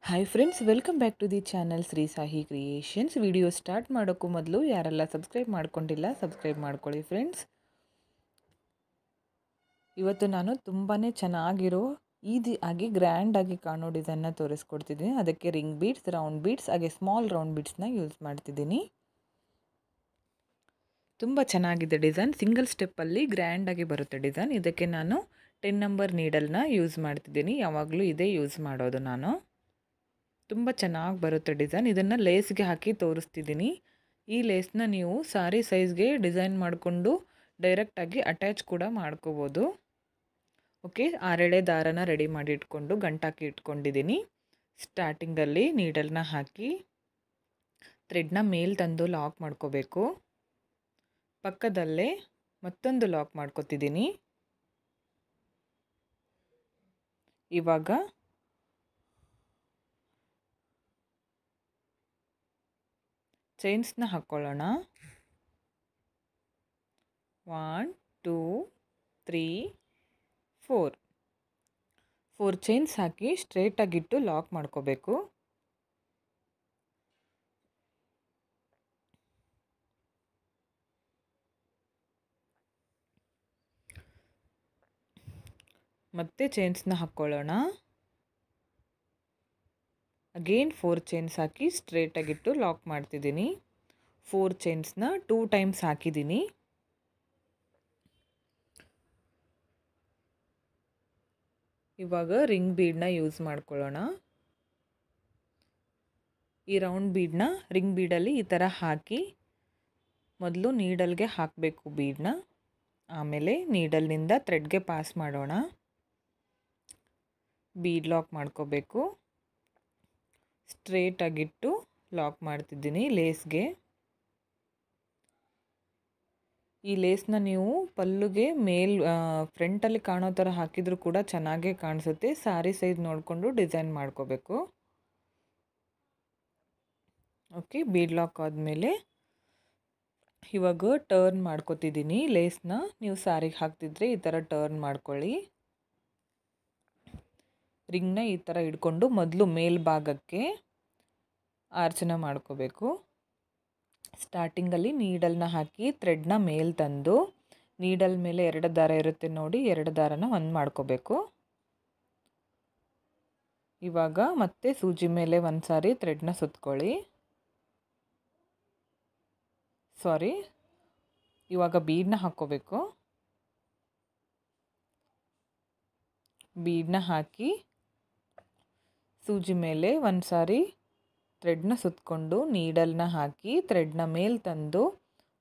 Hi friends, welcome back to the channel Shri Sahi Creations. Video start ಮಾಡೋಕ್ಕೂ ಮೊದಲು ಯಾರೆಲ್ಲ subscribe ಮಾಡ್ಕೊಂಡಿಲ್ಲ ಸಬ್ಸ್ಕ್ರೈಬ್ ಮಾಡ್ಕೊಳ್ಳಿ ಫ್ರೆಂಡ್ಸ್. ಇವತ್ತು ನಾನು ತುಂಬಾ ಚೆನ್ನಾಗಿರೋ ಈಸಿಯಾಗಿ ಗ್ರ್ಯಾಂಡಾಗಿ ಕಾಣೋ ಡಿಸೈನ್ನ ತೋರಿಸ್ಕೊಡ್ತಿದ್ದೀನಿ. ಅದಕ್ಕೆ ರಿಂಗ್ ಬೀಡ್ಸ್, ರೌಂಡ್ ಬೀಡ್ಸ್ ಹಾಗೆ ಸ್ಮಾಲ್ ರೌಂಡ್ ಬೀಡ್ಸ್ನ ಯೂಸ್ ಮಾಡ್ತಿದ್ದೀನಿ. ತುಂಬ ಚೆನ್ನಾಗಿದೆ ಡಿಸೈನ್. ಸಿಂಗಲ್ ಸ್ಟೆಪ್ಪಲ್ಲಿ ಗ್ರ್ಯಾಂಡಾಗಿ ಬರುತ್ತೆ ಡಿಸೈನ್. ಇದಕ್ಕೆ ನಾನು 10 ನಂಬರ್ ನೀಡಲ್ನ ಯೂಸ್ ಮಾಡ್ತಿದ್ದೀನಿ. ಯಾವಾಗಲೂ ಇದೇ ಯೂಸ್ ಮಾಡೋದು ನಾನು. ತುಂಬ ಚೆನ್ನಾಗಿ ಬರುತ್ತೆ ಡಿಸೈನ್. ಇದನ್ನು ಲೇಸ್ಗೆ ಹಾಕಿ ತೋರಿಸ್ತಿದ್ದೀನಿ. ಈ ಲೇಸ್ನ ನೀವು ಸಾರಿ ಸೈಜ್ಗೆ ಡಿಸೈನ್ ಮಾಡಿಕೊಂಡು ಡೈರೆಕ್ಟಾಗಿ ಅಟ್ಯಾಚ್ ಕೂಡ ಮಾಡ್ಕೋಬೋದು. ಓಕೆ, 6 ಎಳೆ ದಾರನ ರೆಡಿ ಮಾಡಿ ಇಟ್ಕೊಂಡು ಗಂಟಾಕಿ ಇಟ್ಕೊಂಡಿದ್ದೀನಿ. ಸ್ಟಾರ್ಟಿಂಗಲ್ಲಿ ನೀಡಲ್ನ ಹಾಕಿ ಥ್ರೆಡ್ನ ಮೇಲೆ ತಂದು ಲಾಕ್ ಮಾಡ್ಕೋಬೇಕು. ಪಕ್ಕದಲ್ಲೇ ಮತ್ತೊಂದು ಲಾಕ್ ಮಾಡ್ಕೋತಿದ್ದೀನಿ. ಇವಾಗ ಚೈನ್ಸ್ನ ಹಾಕ್ಕೊಳ್ಳೋಣ. 1 2 3 4 ಚೈನ್ಸ್ ಹಾಕಿ ಸ್ಟ್ರೇಟಾಗಿಟ್ಟು ಲಾಕ್ ಮಾಡ್ಕೋಬೇಕು. ಮತ್ತೆ ಚೈನ್ಸ್ನ ಹಾಕ್ಕೊಳ್ಳೋಣ. ಅಗೇನ್ 4 ಚೈನ್ಸ್ ಹಾಕಿ ಸ್ಟ್ರೇಟಾಗಿಟ್ಟು ಲಾಕ್ ಮಾಡ್ತಿದ್ದೀನಿ. 4 ಚೈನ್ಸ್ನ 2 ಟೈಮ್ಸ್ ಹಾಕಿದ್ದೀನಿ. ಇವಾಗ ರಿಂಗ್ ಬೀಡನ್ನ ಯೂಸ್ ಮಾಡ್ಕೊಳ್ಳೋಣ. ಈ ರೌಂಡ್ ಬೀಡನ್ನ ರಿಂಗ್ ಬೀಡಲ್ಲಿ ಈ ಥರ ಹಾಕಿ ಮೊದಲು ನೀಡಲ್ಗೆ ಹಾಕಬೇಕು ಬೀಡನ್ನ. ಆಮೇಲೆ ನೀಡಲ್ನಿಂದ ಥ್ರೆಡ್ಗೆ ಪಾಸ್ ಮಾಡೋಣ. ಬೀಡ್ ಲಾಕ್ ಮಾಡ್ಕೋಬೇಕು. ಸ್ಟ್ರೇಟಾಗಿಟ್ಟು ಲಾಕ್ ಮಾಡ್ತಿದ್ದೀನಿ ಲೇಸ್ಗೆ. ಈ ಲೇಸ್ನ ನೀವು ಪಲ್ಲುಗೆ ಫ್ರಂಟಲ್ಲಿ ಕಾಣೋ ಥರ ಹಾಕಿದರೂ ಕೂಡ ಚೆನ್ನಾಗೇ ಕಾಣಿಸುತ್ತೆ. ಸಾರಿ ಸೈಜ್ ನೋಡಿಕೊಂಡು ಡಿಸೈನ್ ಮಾಡ್ಕೋಬೇಕು. ಓಕೆ, ಬೀಡ್ ಲಾಕ್ ಆದಮೇಲೆ ಇವಾಗ ಟರ್ನ್ ಮಾಡ್ಕೋತಿದ್ದೀನಿ ಲೇಸ್ನ. ನೀವು ಸಾರಿಗೆ ಹಾಕ್ತಿದ್ರೆ ಈ ಥರ ಟರ್ನ್ ಮಾಡ್ಕೊಳ್ಳಿ. ರಿಂಗ್ನ ಈ ಥರ ಹಿಡ್ಕೊಂಡು ಮೊದಲು ಮೇಲ್ಭಾಗಕ್ಕೆ ಆರ್ಚನ ಮಾಡ್ಕೋಬೇಕು. ಸ್ಟಾರ್ಟಿಂಗಲ್ಲಿ ನೀಡಲ್ನ ಹಾಕಿ ಥ್ರೆಡ್ನ ಮೇಲೆ ತಂದು ನೀಡಲ್ ಮೇಲೆ 2 ದಾರ ಇರುತ್ತೆ ನೋಡಿ, 2 ದಾರನ ಒಂದು ಮಾಡ್ಕೋಬೇಕು. ಇವಾಗ ಮತ್ತೆ ಸೂಜಿ ಮೇಲೆ ಒಂದು ಸಾರಿ ಥ್ರೆಡ್ನ ಸುತ್ಕೊಳ್ಳಿ. ಇವಾಗ ಬೀಡನ್ನ ಹಾಕ್ಕೋಬೇಕು. ಬೀಡನ್ನ ಹಾಕಿ ಸೂಜಿ ಮೇಲೆ ಒಂದು ಸಾರಿ ಥ್ರೆಡ್ನ ಸುತ್ತಕೊಂಡು ನೀಡಲ್ನ ಹಾಕಿ ಥ್ರೆಡ್ನ ಮೇಲೆ ತಂದು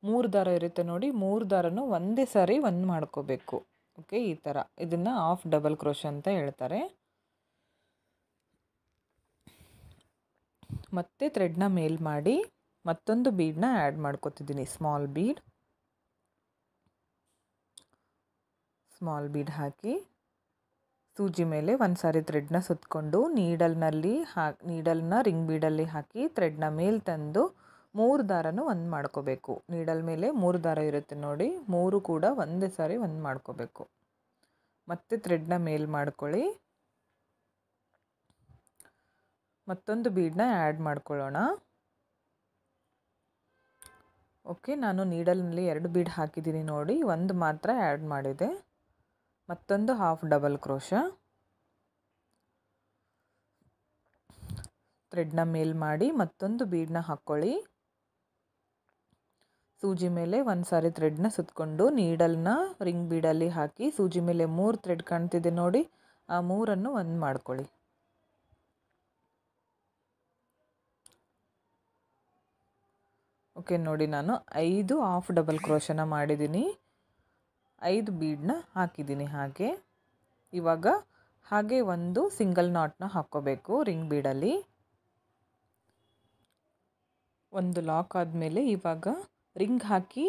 3 ದಾರ ಇರುತ್ತೆ ನೋಡಿ, 3 ದಾರನೂ ಒಂದೇ ಸಾರಿ ಒಂದು ಮಾಡ್ಕೋಬೇಕು. ಓಕೆ, ಈ ಥರ ಇದನ್ನು ಹಾಫ್ ಡಬಲ್ ಕ್ರೋಶ್ ಅಂತ ಹೇಳ್ತಾರೆ. ಮತ್ತೆ ಥ್ರೆಡ್ನ ಮೇಲ್ ಮಾಡಿ ಮತ್ತೊಂದು ಬೀಡನ್ನ ಆ್ಯಡ್ ಮಾಡ್ಕೋತಿದ್ದೀನಿ. ಸ್ಮಾಲ್ ಬೀಡ್ ಹಾಕಿ ಸೂಜಿ ಮೇಲೆ ಒಂದು ಸಾರಿ ಥ್ರೆಡ್ನ ಸುತ್ತಕೊಂಡು ನೀಡಲ್ನ ರಿಂಗ್ ಬೀಡಲ್ಲಿ ಹಾಕಿ ಥ್ರೆಡ್ನ ಮೇಲೆ ತಂದು 3 ದಾರನೂ ಒಂದು ಮಾಡ್ಕೋಬೇಕು. ನೀಡಲ್ ಮೇಲೆ 3 ದಾರ ಇರುತ್ತೆ ನೋಡಿ, 3 ಕೂಡ ಒಂದೇ ಸಾರಿ ಒಂದು ಮಾಡ್ಕೋಬೇಕು. ಮತ್ತೆ ಥ್ರೆಡ್ನ ಮೇಲ್ ಮಾಡ್ಕೊಳ್ಳಿ. ಮತ್ತೊಂದು ಬೀಡನ್ನ ಆ್ಯಡ್ ಮಾಡ್ಕೊಳ್ಳೋಣ. ಓಕೆ, ನಾನು ನೀಡಲ್ನಲ್ಲಿ 2 ಬೀಡ್ ಹಾಕಿದ್ದೀನಿ ನೋಡಿ, ಒಂದು ಮಾತ್ರ ಆ್ಯಡ್ ಮಾಡಿದೆ. ಮತ್ತೊಂದು ಹಾಫ್ ಡಬಲ್ ಕ್ರೋಶ. ಥ್ರೆಡ್ನ ಮೇಲ್ ಮಾಡಿ ಮತ್ತೊಂದು ಬೀಡನ್ನ ಹಾಕ್ಕೊಳ್ಳಿ. ಸೂಜಿ ಮೇಲೆ ಒಂದು ಸಾರಿ ಥ್ರೆಡ್ನ ಸುತ್ತಕೊಂಡು ನೀಡಲ್ನ ರಿಂಗ್ ಬೀಡಲ್ಲಿ ಹಾಕಿ ಸೂಜಿ ಮೇಲೆ 3 ಥ್ರೆಡ್ ಕಾಣ್ತಿದೆ ನೋಡಿ, ಆ 3ಅನ್ನು ಒಂದು ಮಾಡ್ಕೊಳ್ಳಿ. ಓಕೆ, ನೋಡಿ ನಾನು 5 ಹಾಫ್ ಡಬಲ್ ಕ್ರೋಶನ ಮಾಡಿದ್ದೀನಿ. 5 ಬೀಡನ್ನ ಹಾಕಿದ್ದೀನಿ. ಇವಾಗ ಹಾಗೆ ಒಂದು ಸಿಂಗಲ್ ನಾಟ್ನ ಹಾಕ್ಕೋಬೇಕು ರಿಂಗ್ ಬೀಡಲ್ಲಿ. ಒಂದು ಲಾಕ್ ಆದಮೇಲೆ ಇವಾಗ ರಿಂಗ್ ಹಾಕಿ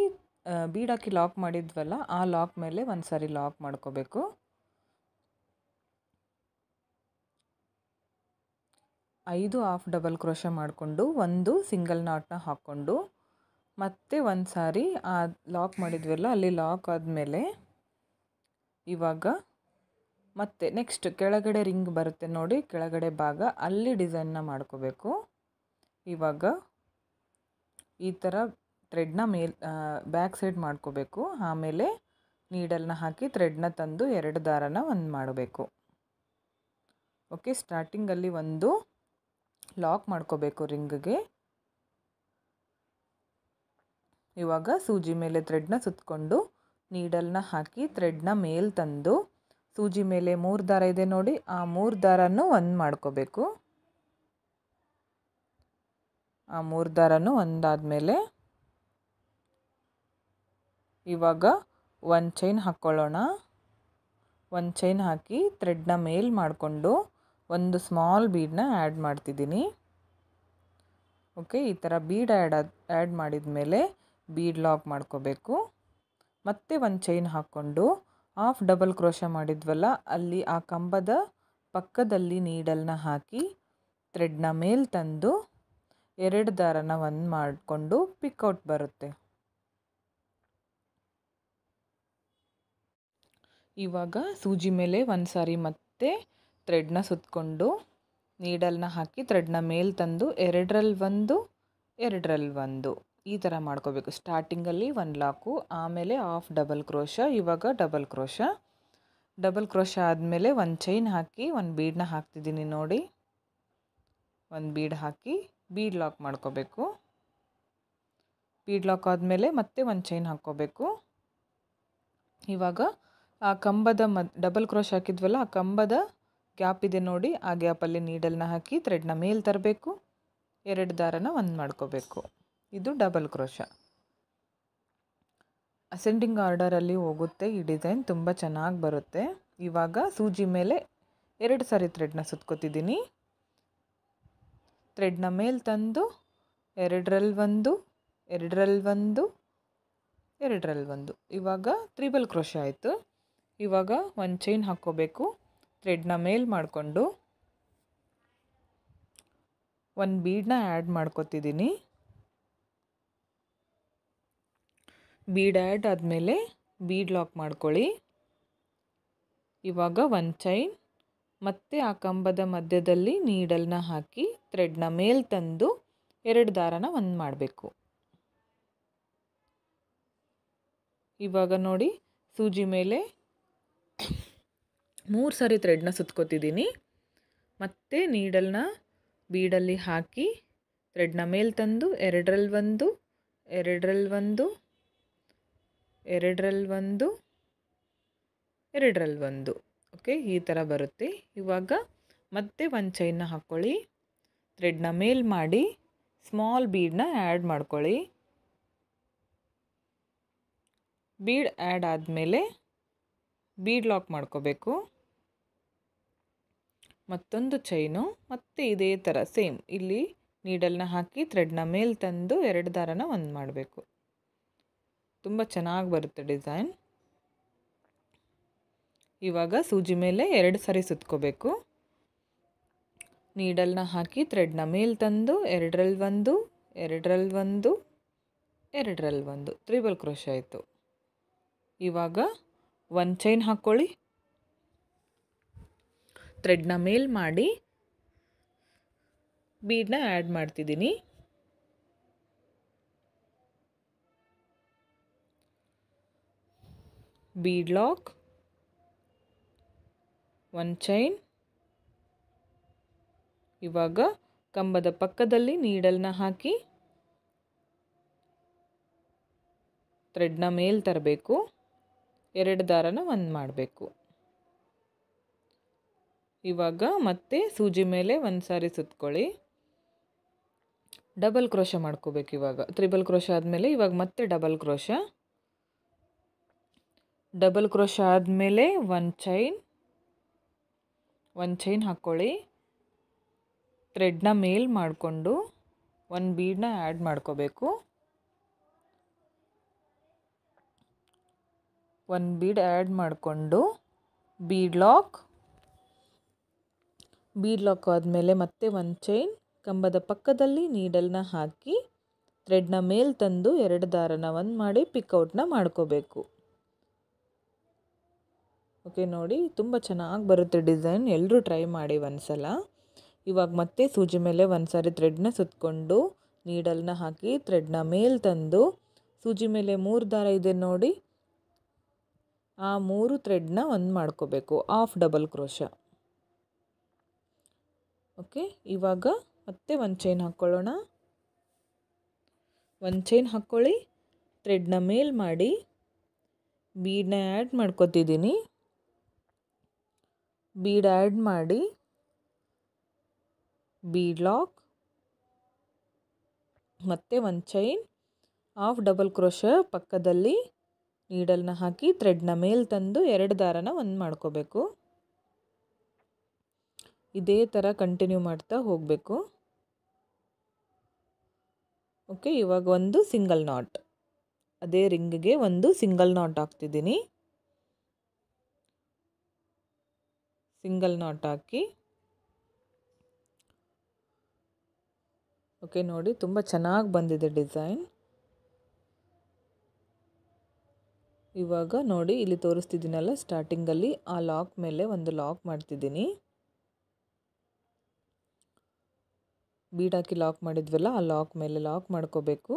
ಬೀಡ್ ಹಾಕಿ ಲಾಕ್ ಮಾಡಿದ್ವಲ್ಲ, ಆ ಲಾಕ್ ಮೇಲೆ ಒಂದು ಸಾರಿ ಲಾಕ್ ಮಾಡ್ಕೋಬೇಕು. ಐದು ಹಾಫ್ ಡಬಲ್ ಕ್ರೋಶ ಮಾಡಿಕೊಂಡು ಒಂದು ಸಿಂಗಲ್ ನಾಟ್ನ ಹಾಕ್ಕೊಂಡು ಮತ್ತೆ ಒಂದು ಸಾರಿ ಆ ಲಾಕ್ ಮಾಡಿದ್ವಲ್ಲ ಅಲ್ಲಿ ಲಾಕ್ ಆದಮೇಲೆ ಇವಾಗ ಮತ್ತು ನೆಕ್ಸ್ಟ್ ಕೆಳಗಡೆ ರಿಂಗ್ ಬರುತ್ತೆ ನೋಡಿ, ಕೆಳಗಡೆ ಭಾಗ ಅಲ್ಲಿ ಡಿಸೈನ್ನ ಮಾಡ್ಕೋಬೇಕು. ಇವಾಗ ಈ ಥರ ಥ್ರೆಡ್ನ ಬ್ಯಾಕ್ ಸೈಡ್ ಮಾಡ್ಕೋಬೇಕು. ಆಮೇಲೆ ನೀಡಲ್ನ ಹಾಕಿ ಥ್ರೆಡ್ನ ತಂದು 2 ದಾರನ ಒಂದು ಮಾಡಬೇಕು. ಓಕೆ, ಸ್ಟಾರ್ಟಿಂಗಲ್ಲಿ ಒಂದು ಲಾಕ್ ಮಾಡ್ಕೋಬೇಕು ರಿಂಗ್ಗೆ. ಇವಾಗ ಸೂಜಿ ಮೇಲೆ ಥ್ರೆಡ್ನ ಸುತ್ತಕೊಂಡು ನೀಡಲ್ನ ಹಾಕಿ ಥ್ರೆಡ್ನ ಮೇಲೆ ತಂದು ಸೂಜಿ ಮೇಲೆ 3 ದಾರ ಇದೆ ನೋಡಿ, ಆ 3 ದಾರನೂ ಒಂದು ಮಾಡ್ಕೋಬೇಕು. ಆ 3 ದಾರನೂ ಒಂದಾದಮೇಲೆ ಇವಾಗ ಒಂದು ಚೈನ್ ಹಾಕ್ಕೊಳ್ಳೋಣ. ಒಂದು ಚೈನ್ ಹಾಕಿ ಥ್ರೆಡ್ನ ಮೇಲ್ ಮಾಡಿಕೊಂಡು ಒಂದು ಸ್ಮಾಲ್ ಬೀಡನ್ನ ಆ್ಯಡ್ ಮಾಡ್ತಿದ್ದೀನಿ. ಓಕೆ, ಈ ಥರ ಬೀಡ್ ಆ್ಯಡ್ ಮಾಡಿದ ಮೇಲೆ ಬೀಡ್ ಲಾಕ್ ಮಾಡ್ಕೋಬೇಕು. ಮತ್ತೆ ಒಂದು ಚೈನ್ ಹಾಕ್ಕೊಂಡು ಹಾಫ್ ಡಬಲ್ ಕ್ರೋಶ ಮಾಡಿದ್ವಲ್ಲ, ಅಲ್ಲಿ ಆ ಕಂಬದ ಪಕ್ಕದಲ್ಲಿ ನೀಡಲ್ನ ಹಾಕಿ ಥ್ರೆಡ್ನ ಮೇಲೆ ತಂದು 2 ದಾರನ ಒಂದು ಮಾಡಿಕೊಂಡು ಪಿಕ್ಔಟ್ ಬರುತ್ತೆ. ಇವಾಗ ಸೂಜಿ ಮೇಲೆ ಒಂದು ಸಾರಿ ಮತ್ತೆ ಥ್ರೆಡ್ನ ಸುತ್ತಕೊಂಡು ನೀಡಲ್ನ ಹಾಕಿ ಥ್ರೆಡ್ನ ಮೇಲೆ ತಂದು 2ರಲ್ಲಿ ಒಂದು 2ರಲ್ಲಿ ಒಂದು ಈ ಥರ ಮಾಡ್ಕೋಬೇಕು. ಸ್ಟಾರ್ಟಿಂಗಲ್ಲಿ ಒಂದು ಲಾಕು, ಆಮೇಲೆ ಹಾಫ್ ಡಬಲ್ ಕ್ರೋಶ, ಇವಾಗ ಡಬಲ್ ಕ್ರೋಶ ಆದಮೇಲೆ ಒಂದು ಚೈನ್ ಹಾಕಿ ಒಂದು ಬೀಡನ್ನ ಹಾಕ್ತಿದ್ದೀನಿ ನೋಡಿ. ಒಂದು ಬೀಡ್ ಹಾಕಿ ಬೀಡ್ ಲಾಕ್ ಮಾಡ್ಕೋಬೇಕು. ಬೀಡ್ ಲಾಕ್ ಆದಮೇಲೆ ಮತ್ತೆ ಒಂದು ಚೈನ್ ಹಾಕ್ಕೋಬೇಕು. ಇವಾಗ ಆ ಕಂಬದ ಡಬಲ್ ಕ್ರೋಶ ಹಾಕಿದ್ವಲ್ಲ, ಆ ಕಂಬದ ಗ್ಯಾಪ್ ಇದೆ ನೋಡಿ, ಆ ಗ್ಯಾಪಲ್ಲಿ ನೀಡಲ್ನ ಹಾಕಿ ಥ್ರೆಡ್ನ ಮೇಲೆ ತರಬೇಕು. 2 ದಾರನ ಒಂದು ಮಾಡ್ಕೋಬೇಕು. ಇದು ಡಬಲ್ ಕ್ರೋಶ. ಅಸೆಂಡಿಂಗ್ ಆರ್ಡರಲ್ಲಿ ಹೋಗುತ್ತೆ ಈ ಡಿಸೈನ್, ತುಂಬ ಚೆನ್ನಾಗಿ ಬರುತ್ತೆ. ಇವಾಗ ಸೂಜಿ ಮೇಲೆ 2 ಸಾರಿ ಥ್ರೆಡ್ನ ಸುತ್ಕೋತಿದ್ದೀನಿ. ಥ್ರೆಡ್ನ ಮೇಲೆ ತಂದು 2ರಲ್ಲಿ ಒಂದು 2ರಲ್ಲಿ ಒಂದು 2ರಲ್ಲಿ ಒಂದು, ಇವಾಗ ತ್ರಿಬಲ್ ಕ್ರೋಶ ಆಯಿತು. ಇವಾಗ ಒಂದು ಚೈನ್ ಹಾಕ್ಕೋಬೇಕು. ಥ್ರೆಡ್ನ ಮೇಲೆ ಮಾಡಿಕೊಂಡು ಒಂದು ಬೀಡನ್ನ ಆ್ಯಡ್ ಮಾಡ್ಕೋತಿದ್ದೀನಿ. ಬೀಡ್ ಆ್ಯಡ್ ಆದಮೇಲೆ ಬೀಡ್ ಲಾಕ್ ಮಾಡ್ಕೊಳ್ಳಿ. ಇವಾಗ ಒಂದು ಚೈನ್ ಮತ್ತು ಆ ಕಂಬದ ಮಧ್ಯದಲ್ಲಿ ನೀಡಲ್ನ ಹಾಕಿ ಥ್ರೆಡ್ನ ಮೇಲೆ ತಂದು 2 ದಾರನ ಒಂದು ಮಾಡಬೇಕು. ಇವಾಗ ನೋಡಿ, ಸೂಜಿ ಮೇಲೆ 3 ಸಾರಿ ಥ್ರೆಡ್ನ ಸುತ್ಕೋತಿದ್ದೀನಿ. ಮತ್ತು ನೀಡಲ್ನ ಬೀಡಲ್ಲಿ ಹಾಕಿ ಥ್ರೆಡ್ನ ಮೇಲೆ ತಂದು 2ರಲ್ಲಿ ಒಂದು 2ರಲ್ಲಿ ಒಂದು 2ರಲ್ಲಿ ಒಂದು 2ರಲ್ಲಿ ಒಂದು, ಓಕೆ, ಈ ಥರ ಬರುತ್ತೆ. ಇವಾಗ ಮತ್ತೆ ಒಂದು ಚೈನ್ನ ಹಾಕ್ಕೊಳ್ಳಿ. ಥ್ರೆಡ್ನ ಮೇಲೆ ಮಾಡಿ ಸ್ಮಾಲ್ ಬೀಡನ್ನ ಆ್ಯಡ್ ಮಾಡ್ಕೊಳ್ಳಿ. ಬೀಡ್ ಆ್ಯಡ್ ಆದಮೇಲೆ ಬೀಡ್ ಲಾಕ್ ಮಾಡ್ಕೋಬೇಕು. ಮತ್ತೊಂದು ಚೈನು, ಮತ್ತು ಇದೇ ಥರ ಸೇಮ್ ಇಲ್ಲಿ ನೀಡಲ್ನ ಹಾಕಿ ಥ್ರೆಡ್ನ ಮೇಲೆ ತಂದು 2 ದಾರನ ಒಂದು ಮಾಡಬೇಕು. ತುಂಬ ಚೆನ್ನಾಗಿ ಬರುತ್ತೆ ಡಿಸೈನ್. ಇವಾಗ ಸೂಜಿ ಮೇಲೆ 2 ಸಾರಿ ಸುತ್ಕೋಬೇಕು. ನೀಡಲ್ನ ಹಾಕಿ ಥ್ರೆಡ್ನ ಮೇಲೆ ತಂದು 2ರಲ್ಲಿ ಒಂದು 2ರಲ್ಲಿ ಒಂದು 2ರಲ್ಲಿ ಒಂದು, ತ್ರಿಬಲ್ ಕ್ರೋಶ ಆಯಿತು. ಇವಾಗ ಒಂದು ಚೈನ್ ಹಾಕ್ಕೊಳ್ಳಿ. ಥ್ರೆಡ್ನ ಮೇಲೆ ಮಾಡಿ ಬೀಡನ್ನ ಆ್ಯಡ್ ಮಾಡ್ತಿದ್ದೀನಿ. ಬೀಡ್ ಲಾಕ್, ಒಂದು ಚೈನ್. ಇವಾಗ ಕಂಬದ ಪಕ್ಕದಲ್ಲಿ ನೀಡಲ್ನ ಹಾಕಿ ಥ್ರೆಡ್ನ ಮೇಲೆ ತರಬೇಕು. 2 ದಾರನ ಒಂದು ಮಾಡಬೇಕು. ಇವಾಗ ಮತ್ತೆ ಸೂಜಿ ಮೇಲೆ ಒಂದು ಸಾರಿ ಸುತ್ಕೊಳ್ಳಿ. ಡಬಲ್ ಕ್ರೋಶ ಮಾಡ್ಕೋಬೇಕು. ಇವಾಗ ತ್ರಿಬಲ್ ಕ್ರೋಶ ಆದಮೇಲೆ ಇವಾಗ ಮತ್ತೆ ಡಬಲ್ ಕ್ರೋಶ ಆದಮೇಲೆ ಒಂದು ಚೈನ್ ಹಾಕ್ಕೊಳ್ಳಿ. ಥ್ರೆಡ್ನ ಮೇಲೆ ಮಾಡಿಕೊಂಡು ಒಂದು ಬೀಡನ್ನ ಆ್ಯಡ್ ಮಾಡ್ಕೋಬೇಕು. ಒಂದು ಬೀಡ್ ಆ್ಯಡ್ ಮಾಡಿಕೊಂಡು ಬೀಡ್ ಲಾಕ್ ಆದಮೇಲೆ ಮತ್ತೆ ಒಂದು ಚೈನ್, ಕಂಬದ ಪಕ್ಕದಲ್ಲಿ ನೀಡಲ್ನ ಹಾಕಿ ಥ್ರೆಡ್ನ ಮೇಲೆ ತಂದು 2 ದಾರನ ಒಂದು ಮಾಡಿ ಪಿಕ್ಔಟ್ನ ಮಾಡ್ಕೋಬೇಕು. ಓಕೆ ನೋಡಿ, ತುಂಬ ಚೆನ್ನಾಗಿ ಬರುತ್ತೆ ಡಿಸೈನ್. ಎಲ್ಲರೂ ಟ್ರೈ ಮಾಡಿ ಒಂದ್ಸಲ. ಇವಾಗ ಮತ್ತೆ ಸೂಜಿ ಮೇಲೆ ಒಂದು ಸಾರಿ ಥ್ರೆಡ್ನ ಸುತ್ತಕೊಂಡು ನೀಡಲ್ನ ಹಾಕಿ ಥ್ರೆಡ್ನ ಮೇಲೆ ತಂದು ಸೂಜಿ ಮೇಲೆ 3 ದಾರ ಇದೆ ನೋಡಿ, ಆ 3 ಥ್ರೆಡ್ನ ಒಂದು ಮಾಡ್ಕೋಬೇಕು, ಹಾಫ್ ಡಬಲ್ ಕ್ರೋಶ. ಓಕೆ, ಇವಾಗ ಮತ್ತೆ ಒಂದು ಚೈನ್ ಹಾಕ್ಕೊಳ್ಳೋಣ. ಒಂದು ಚೈನ್ ಹಾಕ್ಕೊಳ್ಳಿ, ಥ್ರೆಡ್ನ ಮೇಲ್ ಮಾಡಿ ಬೀಡನ್ನ ಆ್ಯಡ್ ಮಾಡ್ಕೊತಿದ್ದೀನಿ. ಬೀಡ್ ಆ್ಯಡ್ ಮಾಡಿ ಬೀಡ್ ಲಾಕ್, ಮತ್ತೆ ಒಂದು ಚೈನ್, ಹಾಫ್ ಡಬಲ್ ಕ್ರೋಶ ಪಕ್ಕದಲ್ಲಿ ನೀಡಲ್ನ ಹಾಕಿ ಥ್ರೆಡ್ನ ಮೇಲೆ ತಂದು 2 ದಾರನ ಒಂದು ಮಾಡ್ಕೋಬೇಕು. ಇದೇ ಥರ ಕಂಟಿನ್ಯೂ ಮಾಡ್ತಾ ಹೋಗಬೇಕು. ಓಕೆ, ಇವಾಗ ಒಂದು ಸಿಂಗಲ್ ನಾಟ್, ಅದೇ ರಿಂಗ್ಗೆ ಒಂದು ಸಿಂಗಲ್ ನಾಟ್ ಹಾಕ್ತಿದ್ದೀನಿ. ಸಿಂಗಲ್ ನಾಟ್ ಹಾಕಿ ಓಕೆ ನೋಡಿ, ತುಂಬ ಚೆನ್ನಾಗಿ ಬಂದಿದೆ ಡಿಸೈನ್. ಇವಾಗ ನೋಡಿ, ಇಲ್ಲಿ ತೋರಿಸ್ತಿದ್ದೀನಲ್ಲ ಸ್ಟಾರ್ಟಿಂಗಲ್ಲಿ, ಆ ಲಾಕ್ ಮೇಲೆ ಒಂದು ಲಾಕ್ ಮಾಡ್ತಿದ್ದೀನಿ. ಬೀಡ್ ಹಾಕಿ ಲಾಕ್ ಮಾಡಿದ್ವಲ್ಲ, ಆ ಲಾಕ್ ಮೇಲೆ ಲಾಕ್ ಮಾಡ್ಕೋಬೇಕು.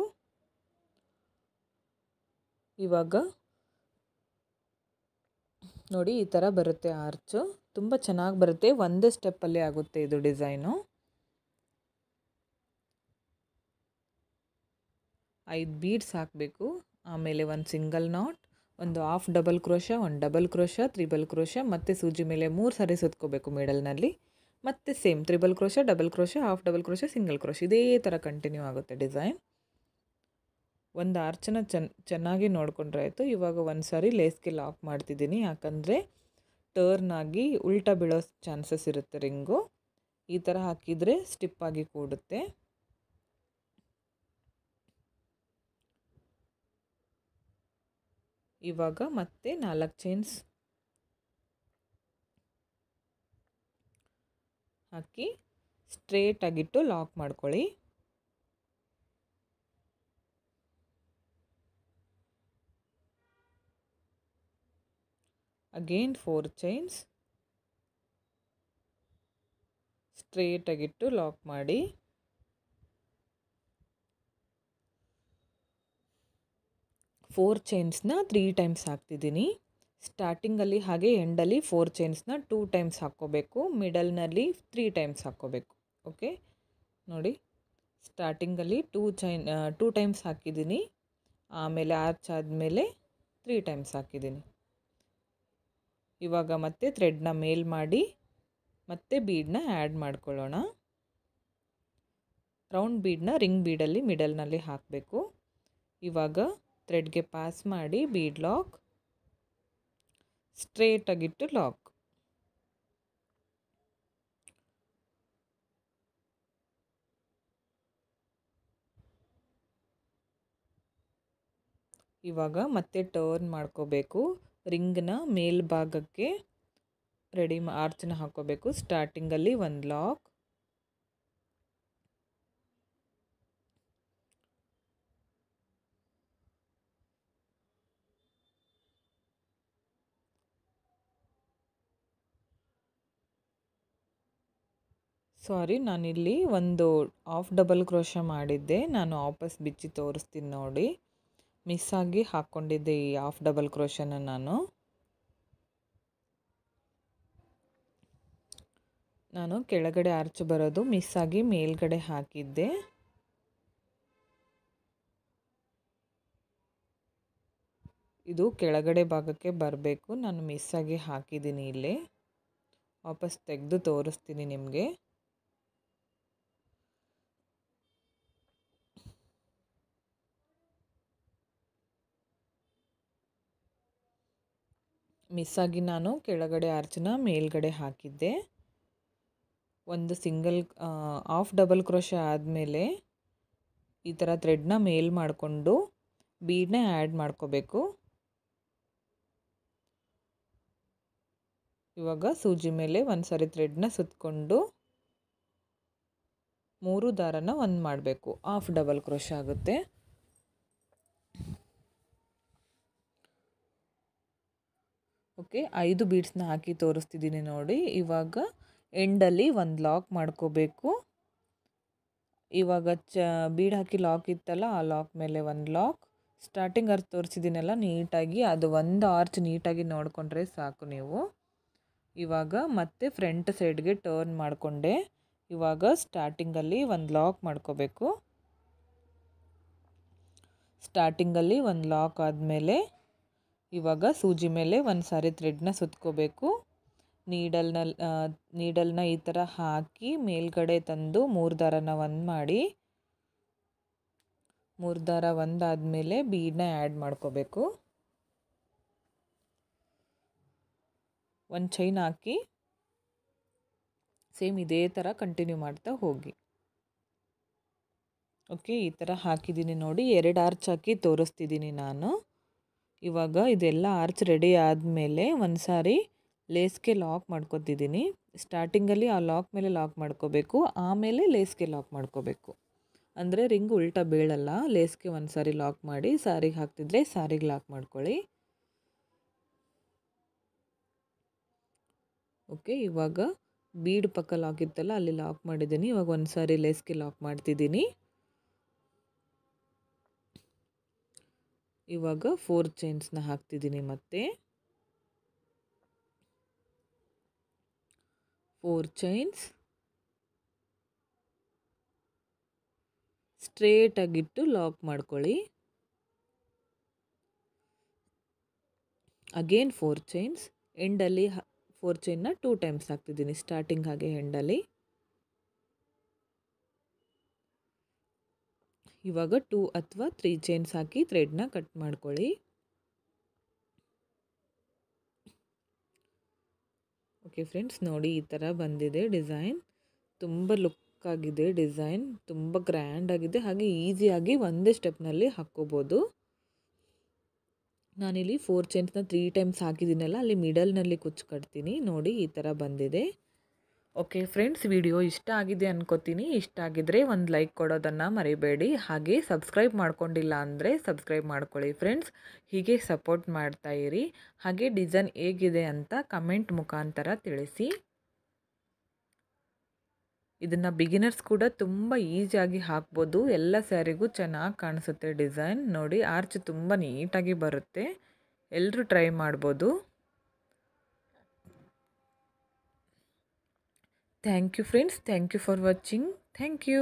ಇವಾಗ ನೋಡಿ, ಈ ಥರ ಬರುತ್ತೆ ಆರ್ಚು. ತುಂಬ ಚೆನ್ನಾಗಿ ಬರುತ್ತೆ, ಒಂದೇ ಸ್ಟೆಪ್ಪಲ್ಲಿ ಆಗುತ್ತೆ ಇದು ಡಿಸೈನು. 5 ಬೀಡ್ಸ್ ಹಾಕಬೇಕು. ಆಮೇಲೆ ಒಂದು ಸಿಂಗಲ್ ನಾಟ್, ಒಂದು ಹಾಫ್ ಡಬಲ್ ಕ್ರೋಶ, ಒಂದು ಡಬಲ್ ಕ್ರೋಶ, ತ್ರಿಬಲ್ ಕ್ರೋಶ, ಮತ್ತು ಸೂಜಿ ಮೇಲೆ 3 ಸಾರಿ ಸುತ್ಕೋಬೇಕು ಮಿಡಲ್ನಲ್ಲಿ. ಮತ್ತು same triple crochet, double crochet, half double crochet, single crochet, ಇದೇ ಥರ ಕಂಟಿನ್ಯೂ ಆಗುತ್ತೆ ಡಿಸೈನ್. ಒಂದು ಆರ್ಚನ್ನ ಚೆನ್ನಾಗಿ ನೋಡಿಕೊಂಡ್ರೆ ಆಯಿತು. ಇವಾಗ ಒಂದು ಸಾರಿ ಲೇಸ್ಗೆ ಲಾಕ್ ಮಾಡ್ತಿದ್ದೀನಿ, ಯಾಕಂದರೆ ಟರ್ನ್ ಆಗಿ ಉಲ್ಟಾ ಬೀಳೋ ಚಾನ್ಸಸ್ ಇರುತ್ತೆ ರಿಂಗು. ಈ ಥರ ಹಾಕಿದರೆ ಸ್ಟಿಪ್ಪಾಗಿ ಕೂಡುತ್ತೆ. ಇವಾಗ ಮತ್ತೆ 4 ಚೈನ್ಸ್ ಹಾಕಿ ಸ್ಟ್ರೇಟ್ ಆಗಿಟ್ಟು ಲಾಕ್ ಮಾಡ್ಕೊಳ್ಳಿ. ಅಗೇನ್ 4 ಚೈನ್ಸ್ ಸ್ಟ್ರೇಟ್ ಆಗಿಟ್ಟು ಲಾಕ್ ಮಾಡಿ. ಫೋರ್ ಚೈನ್ಸ್ನ 3 ಟೈಮ್ಸ್ ಹಾಕ್ತಿದ್ದೀನಿ. ಸ್ಟಾರ್ಟಿಂಗಲ್ಲಿ ಹಾಗೆ ಎಂಡಲ್ಲಿ 4 ಚೈನ್ಸ್ನ 2 ಟೈಮ್ಸ್ ಹಾಕ್ಕೋಬೇಕು, ಮಿಡಲ್ನಲ್ಲಿ 3 ಟೈಮ್ಸ್ ಹಾಕ್ಕೋಬೇಕು. ಓಕೆ ನೋಡಿ, ಸ್ಟಾರ್ಟಿಂಗಲ್ಲಿ 2 ಟೈಮ್ಸ್ ಹಾಕಿದ್ದೀನಿ, ಆಮೇಲೆ ಆರ್ಚ್ ಆದಮೇಲೆ 3 ಟೈಮ್ಸ್ ಹಾಕಿದ್ದೀನಿ. ಇವಾಗ ಮತ್ತೆ ಥ್ರೆಡ್ನ ಮೇಲ್ ಮಾಡಿ ಮತ್ತೆ ಬೀಡನ್ನ ಆ್ಯಡ್ ಮಾಡ್ಕೊಳ್ಳೋಣ. ರೌಂಡ್ ಬೀಡನ್ನ ರಿಂಗ್ ಬೀಡಲ್ಲಿ ಮಿಡಲ್ನಲ್ಲಿ ಹಾಕಬೇಕು. ಇವಾಗ ಥ್ರೆಡ್ಗೆ ಪಾಸ್ ಮಾಡಿ ಬೀಡ್ ಲಾಕ್, ಸ್ಟ್ರೇಟ್ ಆಗಿಟ್ಟು ಲಾಕ್. ಇವಾಗ ಮತ್ತೆ ಟರ್ನ್ ಮಾಡ್ಕೋಬೇಕು, ರಿಂಗ್ನ ಮೇಲ್ಭಾಗಕ್ಕೆ ರೆಡಿ ಆರ್ಚನ್ನ ಹಾಕೋಬೇಕು. ಸ್ಟಾರ್ಟಿಂಗಲ್ಲಿ ಒಂದು ಲಾಕ್, ಸಾರಿ ನಾನಿಲ್ಲಿ ಒಂದು ಹಾಫ್ ಡಬಲ್ ಕ್ರೋಶ ಮಾಡಿದ್ದೆ, ನಾನು ವಾಪಸ್ ಬಿಚ್ಚಿ ತೋರಿಸ್ತೀನಿ ನೋಡಿ. ಮಿಸ್ ಆಗಿ ಹಾಕ್ಕೊಂಡಿದ್ದೆ ಈ ಹಾಫ್ ಡಬಲ್ ಕ್ರೋಶನ. ನಾನು ಕೆಳಗಡೆ ಆರ್ಚ್ ಬರೋದು ಮಿಸ್ ಆಗಿ ಮೇಲ್ಗಡೆ ಹಾಕಿದ್ದೆ. ಇದು ಕೆಳಗಡೆ ಭಾಗಕ್ಕೆ ಬರಬೇಕು, ನಾನು ಮಿಸ್ ಆಗಿ ಹಾಕಿದ್ದೀನಿ. ಇಲ್ಲಿ ವಾಪಸ್ ತೆಗೆದು ತೋರಿಸ್ತೀನಿ ನಿಮಗೆ. ಮಿಸ್ ಆಗಿ ನಾನು ಕೆಳಗಡೆ ಆರ್ಚನ್ನ ಮೇಲ್ಗಡೆ ಹಾಕಿದ್ದೆ. ಒಂದು ಸಿಂಗಲ್ ಹಾಫ್ ಡಬಲ್ ಕ್ರೋಶ ಆದಮೇಲೆ ಈ ಥರ ಥ್ರೆಡ್ನ ಮೇಲ್ ಮಾಡಿಕೊಂಡು ಬೀಡನ್ನ ಆ್ಯಡ್ ಮಾಡ್ಕೋಬೇಕು. ಇವಾಗ ಸೂಜಿ ಮೇಲೆ ಒಂದು ಸಾರಿ ಥ್ರೆಡ್ನ ಸುತ್ತಕೊಂಡು 3 ದಾರನ ಒಂದು ಮಾಡಬೇಕು, ಹಾಫ್ ಡಬಲ್ ಕ್ರೋಶ ಆಗುತ್ತೆ. ಓಕೆ 5 ಬೀಡ್ಸ್ನ ಹಾಕಿ ತೋರಿಸ್ತಿದ್ದೀನಿ ನೋಡಿ. ಇವಾಗ ಎಂಡಲ್ಲಿ ಒಂದು ಲಾಕ್ ಮಾಡ್ಕೋಬೇಕು. ಇವಾಗ ಬೀಡ್ ಹಾಕಿ ಲಾಕ್ ಇತ್ತಲ್ಲ, ಆ ಲಾಕ್ ಮೇಲೆ ಒಂದು ಲಾಕ್. ಸ್ಟಾರ್ಟಿಂಗ್ ಆರ್ಚ್ ತೋರಿಸಿದ್ದೀನಲ್ಲ ನೀಟಾಗಿ, ಅದು ಒಂದು ಆರ್ಚ್ ನೀಟಾಗಿ ನೋಡಿಕೊಂಡ್ರೆ ಸಾಕು ನೀವು. ಇವಾಗ ಮತ್ತೆ ಫ್ರಂಟ್ ಸೈಡ್ಗೆ ಟರ್ನ್ ಮಾಡಿಕೊಂಡೆ. ಇವಾಗ ಸ್ಟಾರ್ಟಿಂಗಲ್ಲಿ ಒಂದು ಲಾಕ್ ಮಾಡ್ಕೋಬೇಕು. ಸ್ಟಾರ್ಟಿಂಗಲ್ಲಿ ಒಂದು ಲಾಕ್ ಆದಮೇಲೆ ಇವಾಗ ಸೂಜಿ ಮೇಲೆ ಒಂದು ಸಾರಿ ಥ್ರೆಡ್ನ ಸುತ್ಕೋಬೇಕು. ನೀಡಲ್ನ ಈ ಥರ ಹಾಕಿ ಮೇಲ್ಗಡೆ ತಂದು 3 ದಾರನ ಒಂದು ಮಾಡಿ, 3 ದಾರ ಒಂದಾದಮೇಲೆ ಬೀಡನ್ನ ಆ್ಯಡ್ ಮಾಡ್ಕೋಬೇಕು. ಒಂದು ಚೈನ್ ಹಾಕಿ ಸೇಮ್ ಇದೇ ಥರ ಕಂಟಿನ್ಯೂ ಮಾಡ್ತಾ ಹೋಗಿ. ಓಕೆ, ಈ ಥರ ಹಾಕಿದ್ದೀನಿ ನೋಡಿ. 2 ಆರ್ಚ್ ಹಾಕಿ ತೋರಿಸ್ತಿದ್ದೀನಿ ನಾನು. ಇವಾಗ ಇದೆಲ್ಲ ಆರ್ಚ್ ರೆಡಿ ಆದಮೇಲೆ ಒಂದು ಸಾರಿ ಲೇಸ್ಗೆ ಲಾಕ್ ಮಾಡ್ಕೊತಿದ್ದೀನಿ. ಸ್ಟಾರ್ಟಿಂಗಲ್ಲಿ ಆ ಲಾಕ್ ಮೇಲೆ ಲಾಕ್ ಮಾಡ್ಕೋಬೇಕು, ಆಮೇಲೆ ಲೇಸ್ಗೆ ಲಾಕ್ ಮಾಡ್ಕೋಬೇಕು. ಅಂದರೆ ರಿಂಗ್ ಉಲ್ಟಾ ಬೀಳಲ್ಲ. ಲೇಸ್ಗೆ ಒಂದು ಸಾರಿ ಲಾಕ್ ಮಾಡಿ ಸಾರಿಗೆ ಹಾಕ್ತಿದ್ರೆ ಸಾರಿಗೆ ಲಾಕ್ ಮಾಡ್ಕೊಳ್ಳಿ. ಓಕೆ, ಇವಾಗ ಬೀಡ್ ಪಕ್ಕ ಲಾಕ್ ಇತ್ತಲ್ಲ ಅಲ್ಲಿ ಲಾಕ್ ಮಾಡಿದ್ದೀನಿ. ಇವಾಗ ಒಂದು ಸಾರಿ ಲೇಸ್ಗೆ ಲಾಕ್ ಮಾಡ್ತಿದ್ದೀನಿ. ಇವಾಗ 4 ಚೈನ್ಸ್ನ ಹಾಕ್ತಿದ್ದೀನಿ. ಮತ್ತೆ 4 ಚೈನ್ಸ್ ಸ್ಟ್ರೇಟಾಗಿಟ್ಟು ಲಾಕ್ ಮಾಡ್ಕೊಳ್ಳಿ. Again 4 chains. ಎಂಡಲ್ಲಿ 4 ಚೈನ್ನ 2 ಟೈಮ್ಸ್ ಹಾಕ್ತಿದ್ದೀನಿ, ಸ್ಟಾರ್ಟಿಂಗ್ ಹಾಗೆ ಎಂಡಲ್ಲಿ. ಇವಾಗ 2 ಅಥವಾ 3 ಚೈನ್ಸ್ ಹಾಕಿ ಥ್ರೆಡ್ನ ಕಟ್ ಮಾಡ್ಕೊಳ್ಳಿ. ಓಕೆ ಫ್ರೆಂಡ್ಸ್, ನೋಡಿ ಈ ಥರ ಬಂದಿದೆ ಡಿಸೈನ್. ತುಂಬ ಲುಕ್ ಆಗಿದೆ ಡಿಸೈನ್, ತುಂಬ ಗ್ರ್ಯಾಂಡ್ ಆಗಿದೆ. ಹಾಗೆ ಈಸಿಯಾಗಿ ಒಂದೇ ಸ್ಟೆಪ್ನಲ್ಲಿ ಹಾಕ್ಕೋಬೋದು. ನಾನಿಲ್ಲಿ 4 ಚೈನ್ಸ್ನ 3 ಟೈಮ್ಸ್ ಹಾಕಿದ್ದೀನಲ್ಲ, ಅಲ್ಲಿ ಮಿಡಲ್ನಲ್ಲಿ ಕುಚ್ಚು ಕಟ್ತೀನಿ. ನೋಡಿ ಈ ಥರ ಬಂದಿದೆ. ಓಕೆ ಫ್ರೆಂಡ್ಸ್, ವಿಡಿಯೋ ಇಷ್ಟ ಆಗಿದೆ ಅನ್ಕೋತೀನಿ. ಇಷ್ಟ ಆಗಿದ್ರೆ ಒಂದು ಲೈಕ್ ಕೊಡೋದನ್ನು ಮರಿಬೇಡಿ. ಹಾಗೆ ಸಬ್ಸ್ಕ್ರೈಬ್ ಮಾಡ್ಕೊಂಡಿಲ್ಲ ಅಂದರೆ ಸಬ್ಸ್ಕ್ರೈಬ್ ಮಾಡ್ಕೊಳ್ಳಿ ಫ್ರೆಂಡ್ಸ್. ಹೀಗೆ ಸಪೋರ್ಟ್ ಮಾಡ್ತಾ ಇರಿ. ಹಾಗೆ ಡಿಸೈನ್ ಹೇಗಿದೆ ಅಂತ ಕಮೆಂಟ್ ಮುಖಾಂತರ ತಿಳಿಸಿ. ಇದನ್ನು ಬಿಗಿನರ್ಸ್ ಕೂಡ ತುಂಬ ಈಸಿಯಾಗಿ ಹಾಕ್ಬೋದು. ಎಲ್ಲ ಸ್ಯಾರಿಗೂ ಚೆನ್ನಾಗಿ ಕಾಣಿಸುತ್ತೆ ಡಿಸೈನ್. ನೋಡಿ ಆರ್ಚ್ ತುಂಬ ನೀಟಾಗಿ ಬರುತ್ತೆ. ಎಲ್ಲರೂ ಟ್ರೈ ಮಾಡ್ಬೋದು. Thank you friends. Thank you for watching. Thank you.